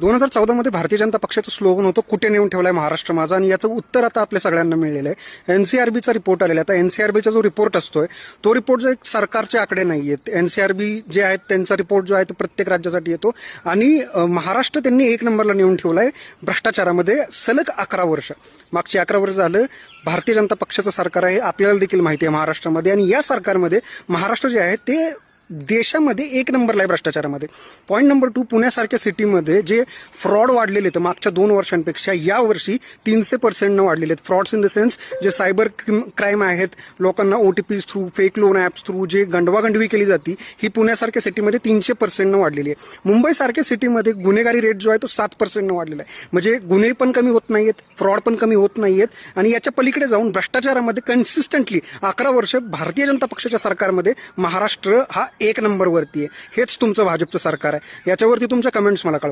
2014 मध्ये भारतीय जनता पक्षाचं स्लोगन होतं कुठे नेऊन ठेवलाय महाराष्ट्र माझा, आणि याचं उत्तर आता आपल्या सगळ्यांना मिळलेलं आहे. एनसीआरबीचा रिपोर्ट आलेला आहे. आता एनसीआरबीचा जो रिपोर्ट असतोय तो रिपोर्ट जो एक सरकारचे आकडे नाहीयेत. एनसीआरबी जे आहेत त्यांचा रिपोर्ट जो आहे तो प्रत्येक राज्यासाठी येतो, आणि महाराष्ट्र त्यांनी 1 नंबरला नेऊन ठेवलाय भ्रष्टाचारामध्ये सलग 11 वर्ष. मागची 11 वर्ष झालं भारतीय जनता पक्षाचं सरकार आहे, आपल्याला देखील माहिती आहे महाराष्ट्रामध्ये. आणि या सरकारमध्ये महाराष्ट्र जे आहे ते देशामध्ये 1 नंबरला आहे भ्रष्टाचारामध्ये. पॉईंट नंबर 2, पुण्यासारख्या सिटीमध्ये जे फ्रॉड वाढलेले आहेत मागच्या 2 वर्षांपेक्षा यावर्षी 300% वाढलेले आहेत. फ्रॉड्स इन द सेन्स जे सायबर क्राईम आहेत, लोकांना OTPs through, fake loan apps through जे गंडवागंडवी केली जाती, ही पुण्यासारख्या सिटीमध्ये 300% वाढलेली आहे. मुंबईसारख्या सिटीमध्ये गुन्हेगारी रेट जो आहे तो 7% वाढलेला आहे. म्हणजे गुन्हे पण कमी होत नाहीयेत, फ्रॉड पण कमी होत नाहीयेत, आणि याच्या पलीकडे जाऊन भ्रष्टाचारामध्ये कन्सिस्टंटली 11 वर्ष भारतीय जनता पक्षाच्या सरकारमध्ये महाराष्ट्र हा 1 नंबरवरती आहे. हेच तुमचं भाजपचं सरकार आहे. याच्यावरती तुमच्या कमेंट्स मला कळवा.